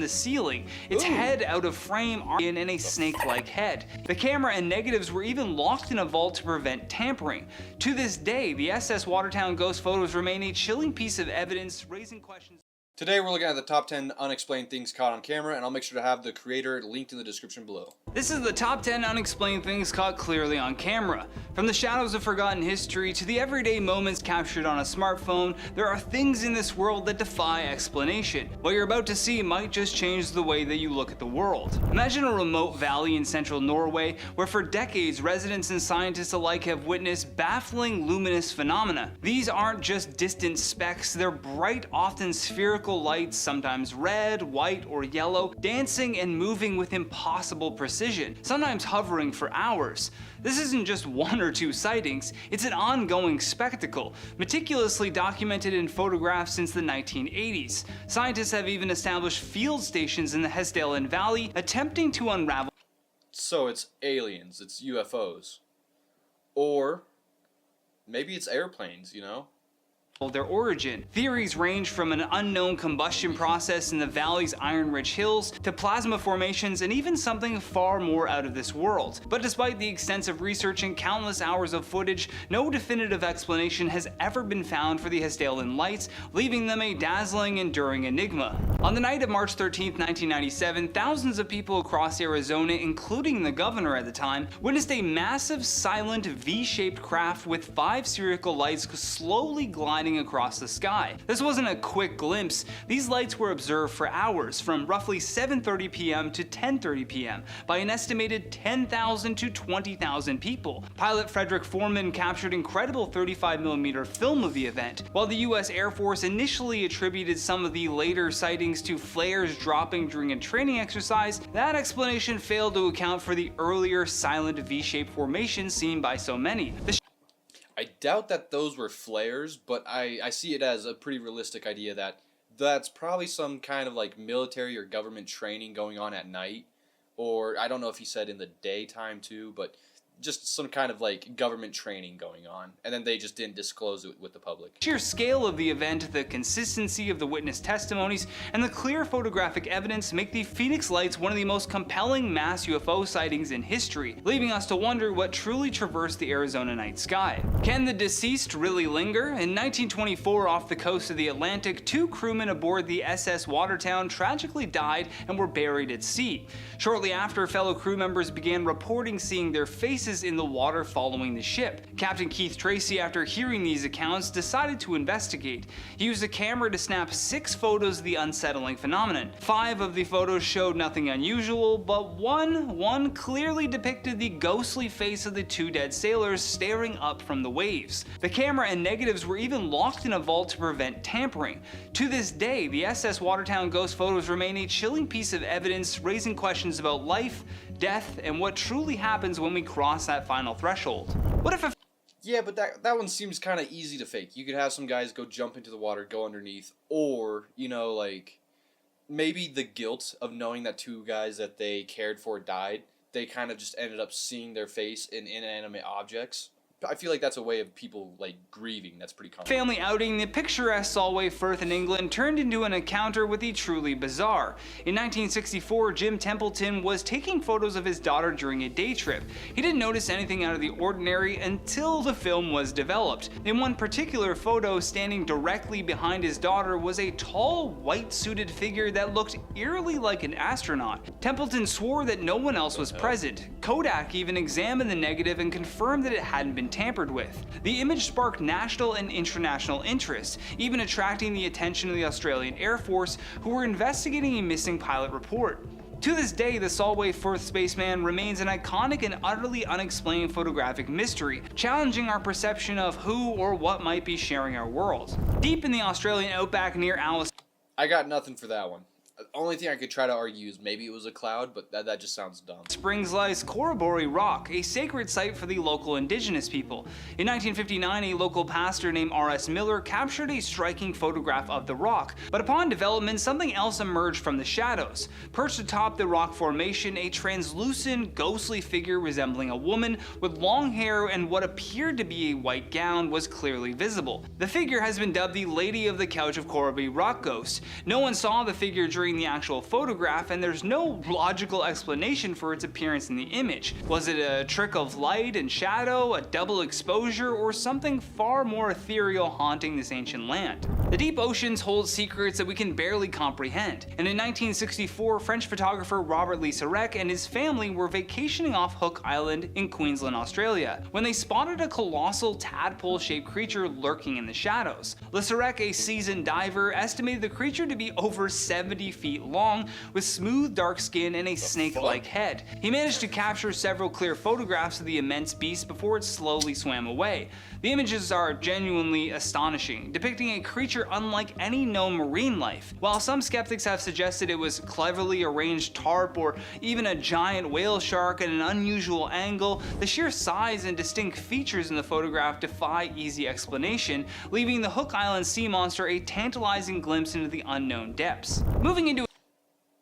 the ceiling, its head out of frame and a snake-like head. The camera and negatives were even locked in a vault to prevent tampering. To this day, the SS Watertown ghost photos remain a chilling piece of evidence, raising questions. Today we're looking at the top 10 unexplained things caught on camera, and I'll make sure to have the creator linked in the description below. This is the top 10 unexplained things caught clearly on camera. From the shadows of forgotten history to the everyday moments captured on a smartphone, there are things in this world that defy explanation. What you're about to see might just change the way that you look at the world. Imagine a remote valley in central Norway where for decades residents and scientists alike have witnessed baffling luminous phenomena. These aren't just distant specks, they're bright, often spherical lights, sometimes red, white, or yellow, dancing and moving with impossible precision, sometimes hovering for hours. This isn't just one or two sightings, it's an ongoing spectacle, meticulously documented in photographs since the 1980s. Scientists have even established field stations in the Hesdalen Valley, attempting to unravel. So it's aliens, it's UFOs. Or maybe it's airplanes, you know? Their origin. Theories range from an unknown combustion process in the valley's iron-rich hills to plasma formations and even something far more out of this world. But despite the extensive research and countless hours of footage, no definitive explanation has ever been found for the Hesdalen lights, leaving them a dazzling, enduring enigma. On the night of March 13, 1997, thousands of people across Arizona, including the governor at the time, witnessed a massive, silent, V-shaped craft with 5 spherical lights slowly gliding across the sky. This wasn't a quick glimpse. These lights were observed for hours, from roughly 7:30 p.m. to 10:30 p.m. by an estimated 10,000 to 20,000 people. Pilot Frederick Foreman captured incredible 35mm film of the event. While the US Air Force initially attributed some of the later sightings to flares dropping during a training exercise, that explanation failed to account for the earlier silent V-shaped formation seen by so many. I doubt that those were flares, but I see it as a pretty realistic idea that that's probably some kind of like military or government training going on at night. Or I don't know if he said in the daytime too, but just some kind of like government training going on, and then they just didn't disclose it with the public. The sheer scale of the event, the consistency of the witness testimonies, and the clear photographic evidence make the Phoenix Lights one of the most compelling mass UFO sightings in history, leaving us to wonder what truly traversed the Arizona night sky. Can the deceased really linger? In 1924, off the coast of the Atlantic, 2 crewmen aboard the SS Watertown tragically died and were buried at sea. Shortly after, fellow crew members began reporting seeing their faces in the water following the ship. Captain Keith Tracy, after hearing these accounts, decided to investigate. He used a camera to snap 6 photos of the unsettling phenomenon. 5 of the photos showed nothing unusual, but one clearly depicted the ghostly face of the 2 dead sailors staring up from the waves. The camera and negatives were even locked in a vault to prevent tampering. To this day, the SS Watertown ghost photos remain a chilling piece of evidence, raising questions about life, death, and what truly happens when we cross that final threshold. What if Yeah, but that one seems kind of easy to fake. You could have some guys go jump into the water, go underneath, or, you know, like, maybe the guilt of knowing that 2 guys that they cared for died, they kind of just ended up seeing their face in inanimate objects. I feel like that's a way of people like grieving. That's pretty common. Family outing, the picturesque Solway Firth in England turned into an encounter with the truly bizarre. In 1964, Jim Templeton was taking photos of his daughter during a day trip. He didn't notice anything out of the ordinary until the film was developed. In one particular photo, standing directly behind his daughter was a tall, white-suited figure that looked eerily like an astronaut. Templeton swore that no one else was present. Kodak even examined the negative and confirmed that it hadn't been tampered with. The image sparked national and international interest, even attracting the attention of the Australian Air Force, who were investigating a missing pilot report. To this day, the Solway Firth spaceman remains an iconic and utterly unexplained photographic mystery, challenging our perception of who or what might be sharing our world. Deep in the Australian outback near Alice, I got nothing for that one. The only thing I could try to argue is maybe it was a cloud, but that just sounds dumb. Springs lies Corroboree Rock, a sacred site for the local indigenous people. In 1959, a local pastor named R.S. Miller captured a striking photograph of the rock, but upon development, something else emerged from the shadows. Perched atop the rock formation, a translucent, ghostly figure resembling a woman with long hair and what appeared to be a white gown was clearly visible. The figure has been dubbed the Lady of the Couch of Corroboree Rock Ghost. No one saw the figure during viewing the actual photograph, and there's no logical explanation for its appearance in the image. Was it a trick of light and shadow, a double exposure, or something far more ethereal haunting this ancient land? The deep oceans hold secrets that we can barely comprehend, and in 1964, French photographer Robert Le Sirec and his family were vacationing off Hook Island in Queensland, Australia, when they spotted a colossal tadpole-shaped creature lurking in the shadows. Le Sirec, a seasoned diver, estimated the creature to be over 70 feet long, with smooth dark skin and a snake-like head. He managed to capture several clear photographs of the immense beast before it slowly swam away. The images are genuinely astonishing, depicting a creature unlike any known marine life. While some skeptics have suggested it was cleverly arranged tarp or even a giant whale shark at an unusual angle, the sheer size and distinct features in the photograph defy easy explanation, leaving the Hook Island sea monster a tantalizing glimpse into the unknown depths. Moving into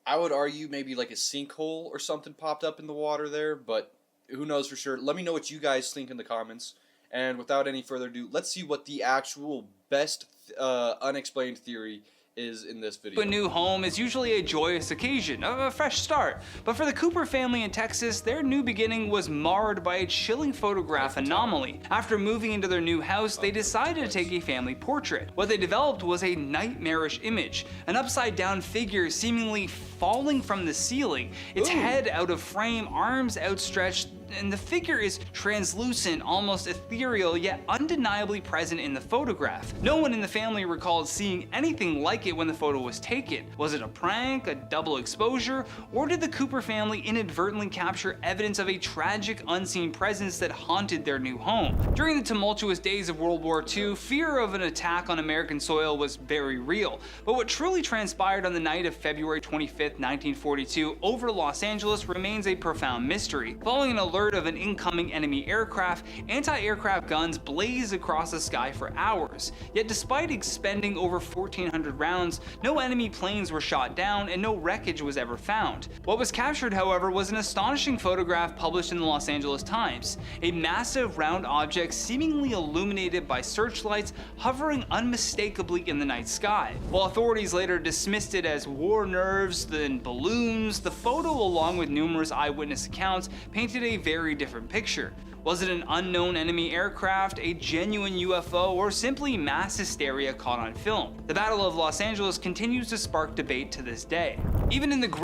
I would argue maybe like a sinkhole or something popped up in the water there, but who knows for sure. Let me know what you guys think in the comments. And without any further ado, let's see what the actual best unexplained theory is in this video. A new home is usually a joyous occasion, a fresh start. But for the Cooper family in Texas, their new beginning was marred by a chilling photograph anomaly. After moving into their new house, they decided to take a family portrait. What they developed was a nightmarish image, an upside-down figure seemingly falling from the ceiling, its head out of frame, arms outstretched, and the figure is translucent, almost ethereal, yet undeniably present in the photograph. No one in the family recalled seeing anything like it when the photo was taken. Was it a prank, a double exposure, or did the Cooper family inadvertently capture evidence of a tragic unseen presence that haunted their new home? During the tumultuous days of World War II, fear of an attack on American soil was very real, but what truly transpired on the night of February 25th, 1942 over Los Angeles remains a profound mystery. Following an alert of an incoming enemy aircraft, anti-aircraft guns blazed across the sky for hours. Yet despite expending over 1,400 rounds, no enemy planes were shot down and no wreckage was ever found. What was captured, however, was an astonishing photograph published in the Los Angeles Times. A massive round object seemingly illuminated by searchlights hovering unmistakably in the night sky. While authorities later dismissed it as war nerves and balloons, the photo, along with numerous eyewitness accounts, painted a very different picture. Was it an unknown enemy aircraft, a genuine UFO, or simply mass hysteria caught on film? The Battle of Los Angeles continues to spark debate to this day. Even in the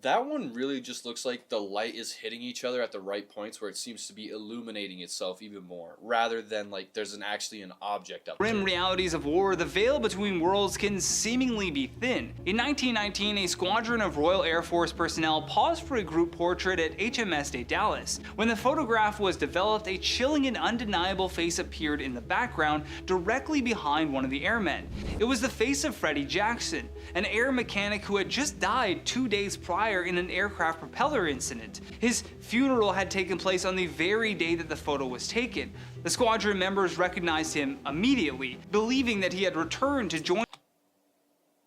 That one really just looks like the light is hitting each other at the right points where it seems to be illuminating itself even more, rather than like there's actually an object up there. grim realities of war, the veil between worlds can seemingly be thin. In 1919, a squadron of Royal Air Force personnel paused for a group portrait at HMS de Dallas. When the photograph was developed, a chilling and undeniable face appeared in the background directly behind one of the airmen. It was the face of Freddie Jackson, an air mechanic who had just died 2 days prior in an aircraft propeller incident. His funeral had taken place on the very day that the photo was taken. The squadron members recognized him immediately, believing that he had returned to join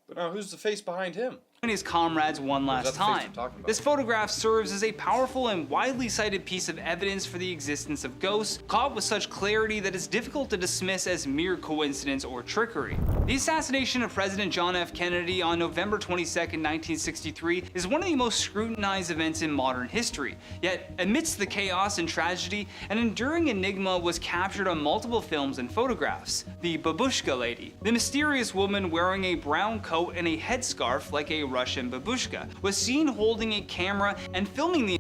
But now who's the face behind him? his comrades one last That's the face I'm time. talking about. This photograph serves as a powerful and widely cited piece of evidence for the existence of ghosts, caught with such clarity that it's difficult to dismiss as mere coincidence or trickery. The assassination of President John F. Kennedy on November 22, 1963 is one of the most scrutinized events in modern history. Yet, amidst the chaos and tragedy, an enduring enigma was captured on multiple films and photographs. The Babushka Lady. The mysterious woman wearing a brown coat and a headscarf like a Russian babushka was seen holding a camera and filming the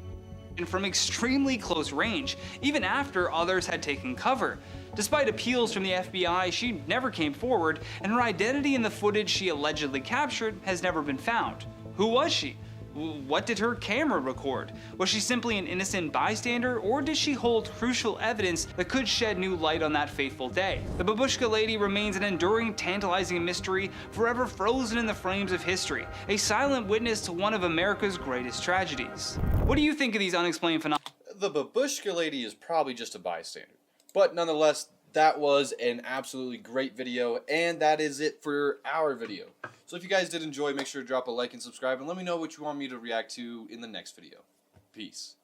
from extremely close range, even after others had taken cover. Despite appeals from the FBI, she never came forward, and her identity in the footage she allegedly captured has never been found. Who was she? What did her camera record? Was she simply an innocent bystander, or did she hold crucial evidence that could shed new light on that fateful day? The Babushka Lady remains an enduring, tantalizing mystery, forever frozen in the frames of history, a silent witness to one of America's greatest tragedies. What do you think of these unexplained phenomena? The Babushka Lady is probably just a bystander. But nonetheless, that was an absolutely great video, and that is it for our video. So if you guys did enjoy, make sure to drop a like and subscribe, and let me know what you want me to react to in the next video. Peace.